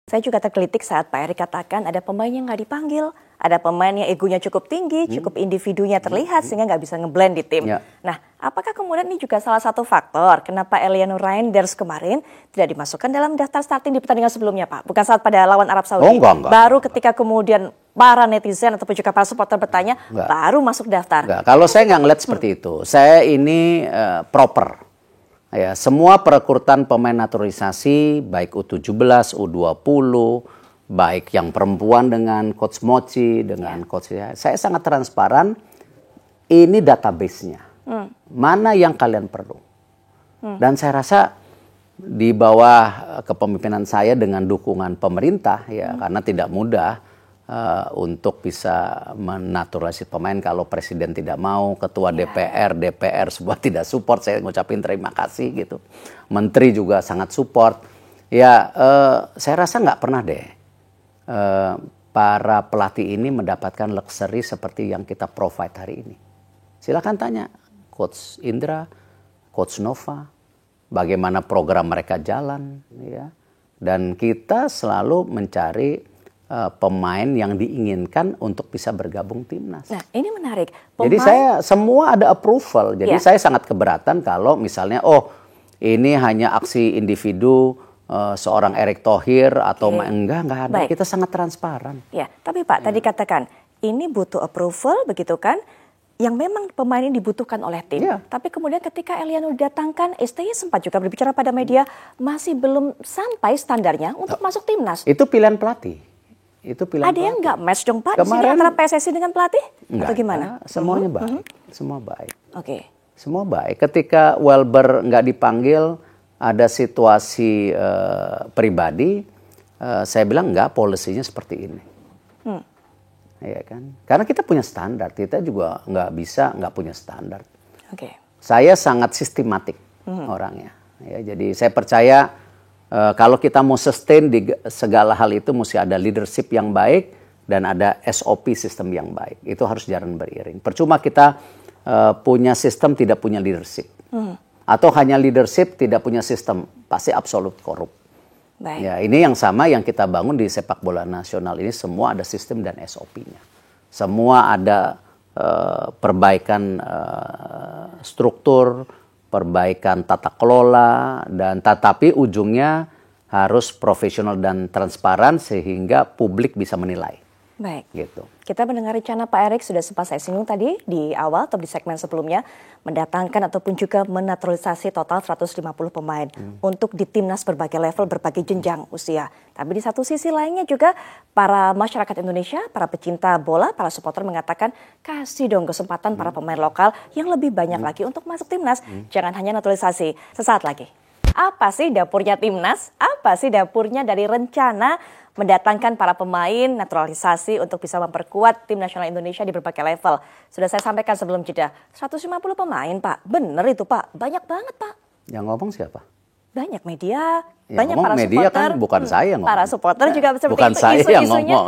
Saya juga tergelitik saat Pak Erick katakan ada pemain yang nggak dipanggil, ada pemain yang egonya cukup tinggi, cukup individunya terlihat sehingga nggak bisa ngeblend di tim. Ya. Nah, apakah kemudian ini juga salah satu faktor kenapa Eliano Reinders kemarin tidak dimasukkan dalam daftar starting di pertandingan sebelumnya, Pak? Bukan saat pada lawan Arab Saudi. Enggak. Baru ketika kemudian para netizen ataupun juga para supporter bertanya, baru masuk daftar. Enggak. Kalau saya nggak ngeliat seperti itu. Saya ini proper. Ya, semua perekrutan pemain naturalisasi baik U17, U20, baik yang perempuan dengan coach Mochi, dengan coach saya sangat transparan. Ini database-nya. Mana yang kalian perlu? Dan saya rasa di bawah kepemimpinan saya dengan dukungan pemerintah ya, karena tidak mudah untuk bisa menaturalisasi pemain kalau presiden tidak mau, ketua DPR semua tidak support, saya ngucapin terima kasih gitu. Menteri juga sangat support. Ya, saya rasa nggak pernah deh para pelatih ini mendapatkan luxury seperti yang kita provide hari ini. Silakan tanya Coach Indra, Coach Nova, bagaimana program mereka jalan, ya. Dan kita selalu mencari pemain yang diinginkan untuk bisa bergabung timnas. Nah, ini menarik. Jadi saya semua ada approval. Jadi saya sangat keberatan kalau misalnya ini hanya aksi individu seorang Erick Thohir atau enggak ada. Baik. Kita sangat transparan. Ya, tapi Pak tadi katakan ini butuh approval begitu kan? Yang memang pemain ini dibutuhkan oleh tim. Tapi kemudian ketika Eliano didatangkan, STY sempat juga berbicara pada media masih belum sampai standarnya untuk masuk timnas. Itu pilihan pelatih. Itu pilihan ada yang nggak match dong Pak di sini antara PSSI dengan pelatih? Enggak, atau gimana? Semuanya baik. Semua baik. Oke. Semua baik. Ketika Welber nggak dipanggil, ada situasi pribadi, saya bilang enggak, polisinya seperti ini. Ya kan? Karena kita punya standar, kita juga nggak punya standar. Saya sangat sistematik orangnya. Ya, jadi saya percaya kalau kita mau sustain di segala hal itu mesti ada leadership yang baik dan ada SOP sistem yang baik. Itu harus jalan beriring. Percuma kita punya sistem tidak punya leadership. Atau hanya leadership tidak punya sistem, pasti absolut korup. Ya, ini yang sama yang kita bangun di sepak bola nasional ini, semua ada sistem dan SOP-nya. Semua ada perbaikan struktur, perbaikan tata kelola, dan tetapi ujungnya harus profesional dan transparan sehingga publik bisa menilai. Baik. Gitu. Kita mendengar rencana Pak Erick sudah sempat saya singgung tadi di awal atau di segmen sebelumnya mendatangkan ataupun juga menaturalisasi total 150 pemain untuk di timnas berbagai level, berbagai jenjang usia. Tapi di satu sisi lainnya juga para masyarakat Indonesia, para pecinta bola, para supporter mengatakan kasih dong kesempatan para pemain lokal yang lebih banyak lagi untuk masuk timnas. Jangan hanya naturalisasi. Sesaat lagi. Apa sih dapurnya timnas? Apa sih dapurnya dari rencana mendatangkan para pemain naturalisasi untuk bisa memperkuat tim nasional Indonesia di berbagai level? Sudah saya sampaikan sebelum jeda, 150 pemain Pak. Bener itu Pak, banyak banget Pak. Yang ngomong siapa? Banyak media, ya, banyak para media supporter. Kan bukan saya yang ngomong. Para supporter juga seperti bukan itu. Bukan saya yang ngomong.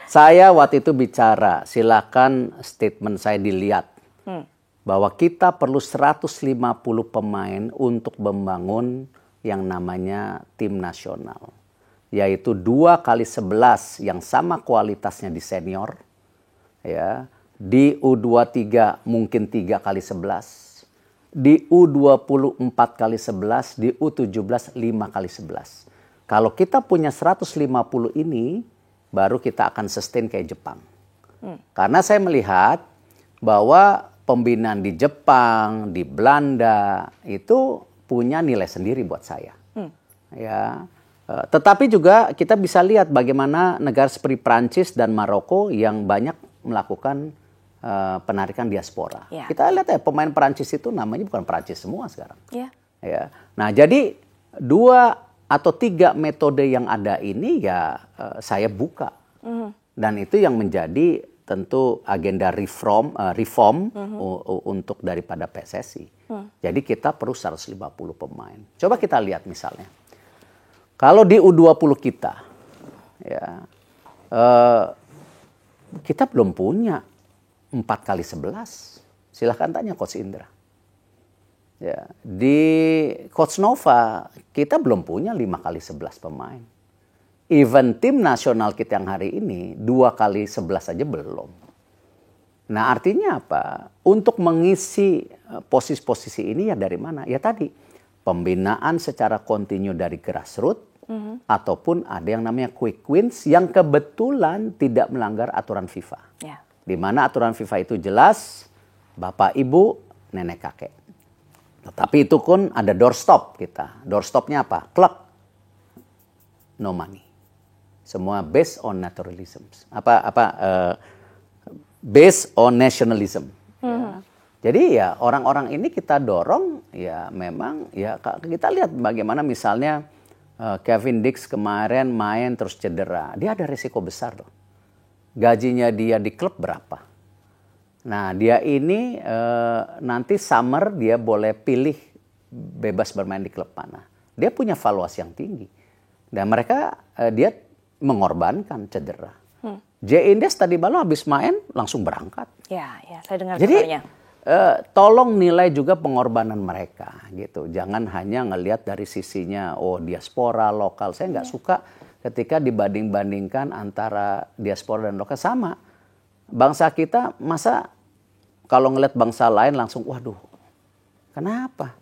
Saya waktu itu bicara, silakan statement saya dilihat. Bahwa kita perlu 150 pemain untuk membangun yang namanya tim nasional. Yaitu 2x11 yang sama kualitasnya di senior. Ya, di U23 mungkin 3x11. Di U20 4x11, di U17 5x11. Kalau kita punya 150 ini, baru kita akan sustain kayak Jepang. Karena saya melihat bahwa pembinaan di Jepang, di Belanda itu punya nilai sendiri buat saya. Ya, tetapi juga kita bisa lihat bagaimana negara seperti Prancis dan Maroko yang banyak melakukan penarikan diaspora. Kita lihat ya pemain Prancis itu namanya bukan Prancis semua sekarang. Ya. Nah, jadi 2 atau 3 metode yang ada ini ya saya buka. Dan itu yang menjadi tentu agenda reform untuk daripada PSSI. Jadi kita perlu 150 pemain. Coba kita lihat misalnya. Kalau di U20 kita, ya, kita belum punya 4x11. Silahkan tanya Coach Indra. Ya, di Coach Nova kita belum punya 5x11 pemain. Even tim nasional kita yang hari ini 2x11 aja belum. Nah artinya apa? Untuk mengisi posisi-posisi ini ya dari mana? Ya tadi, pembinaan secara kontinu dari grassroots, ataupun ada yang namanya quick wins yang kebetulan tidak melanggar aturan FIFA. Ya. Di mana aturan FIFA itu jelas, bapak, ibu, nenek, kakek. Tetapi itu pun ada doorstop kita. Doorstopnya apa? Klub, no money. Semua based on naturalism. Based on nationalism. Ya. Jadi ya orang-orang ini kita dorong ya memang ya kita lihat bagaimana misalnya Kevin Dix kemarin main terus cedera. Dia ada risiko besar loh. Gajinya dia di klub berapa? Nah dia ini nanti summer dia boleh pilih bebas bermain di klub mana. Dia punya valuasi yang tinggi. Dan mereka dia mengorbankan cedera. J. Indes tadi malam habis main langsung berangkat. Ya, saya dengar Jadi kabarnya. tolong nilai juga pengorbanan mereka gitu. Jangan hanya ngelihat dari sisinya diaspora lokal. Saya nggak suka ketika dibanding-bandingkan antara diaspora dan lokal sama. Bangsa kita masa kalau ngelihat bangsa lain langsung waduh. Kenapa?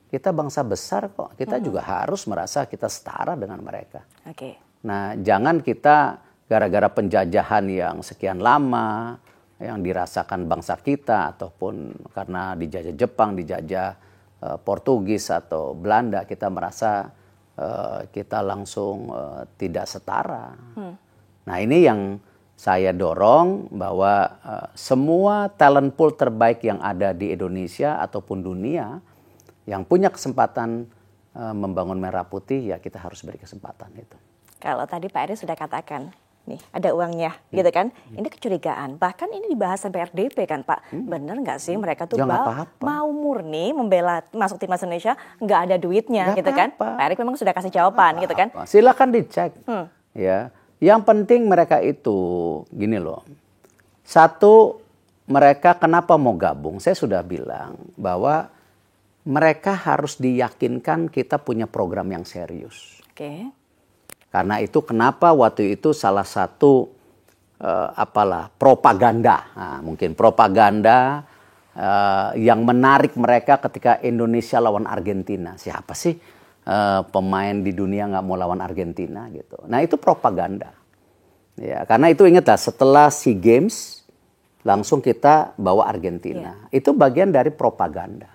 Kita bangsa besar kok. Kita juga harus merasa kita setara dengan mereka. Oke. Nah, jangan kita gara-gara penjajahan yang sekian lama, yang dirasakan bangsa kita, ataupun karena dijajah Jepang, dijajah Portugis atau Belanda, kita merasa kita langsung tidak setara. Nah, ini yang saya dorong bahwa semua talent pool terbaik yang ada di Indonesia ataupun dunia, yang punya kesempatan membangun Merah Putih, ya kita harus beri kesempatan itu. Kalau tadi Pak Eri sudah katakan, nih ada uangnya, gitu kan? Ini kecurigaan. Bahkan ini dibahas sampai RDP kan, Pak. Bener nggak sih mereka tuh mau murni membela masuk timnas Indonesia, nggak ada duitnya, gitu kan? Pak Eri memang sudah kasih jawaban, gitu kan? Silakan dicek. Ya, yang penting mereka itu gini loh. Satu, mereka kenapa mau gabung? Saya sudah bilang bahwa mereka harus diyakinkan kita punya program yang serius. Oke. Karena itu kenapa waktu itu salah satu propaganda, mungkin propaganda yang menarik mereka ketika Indonesia lawan Argentina. Siapa sih pemain di dunia nggak mau lawan Argentina gitu? Nah itu propaganda. Ya, karena itu ingatlah setelah SEA Games langsung kita bawa Argentina. Itu bagian dari propaganda.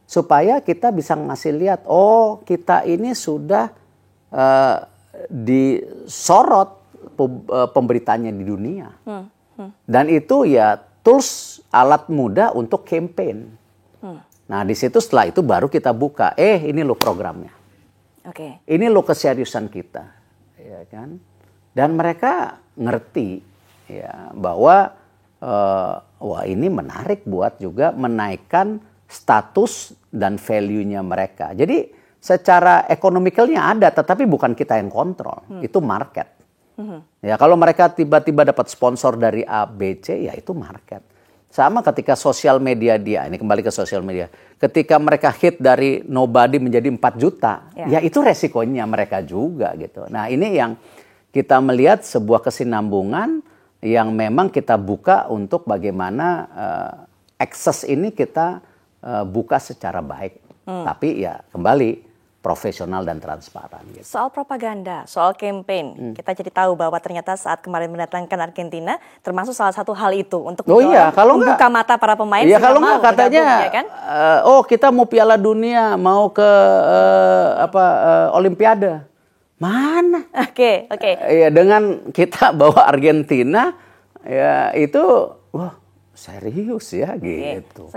Supaya kita bisa ngasih lihat, kita ini sudah disorot pemberitaannya di dunia. Dan itu ya tools alat mudah untuk campaign. Nah di situ setelah itu baru kita buka, ini loh programnya. Ini loh keseriusan kita. Ya kan? Dan mereka ngerti ya, bahwa wah ini menarik buat juga menaikkan status dan value-nya mereka. Jadi secara ekonomikalnya ada, tetapi bukan kita yang kontrol. Itu market. Ya kalau mereka tiba-tiba dapat sponsor dari A, B, C, ya itu market. Sama ketika sosial media ini kembali ke sosial media. Ketika mereka hit dari nobody menjadi 4 juta, ya itu resikonya mereka juga gitu. Nah ini yang kita melihat sebuah kesinambungan yang memang kita buka untuk bagaimana akses ini kita buka secara baik. Tapi ya kembali profesional dan transparan. Gitu. Soal propaganda, soal campaign, kita jadi tahu bahwa ternyata saat kemarin mendatangkan Argentina, termasuk salah satu hal itu untuk membuka mata para pemain. Iya kalau nggak katanya, ya kan? Kita mau Piala Dunia, mau ke Olimpiade. Mana? Oke. Ya dengan kita bawa Argentina, ya itu, wah serius ya gitu.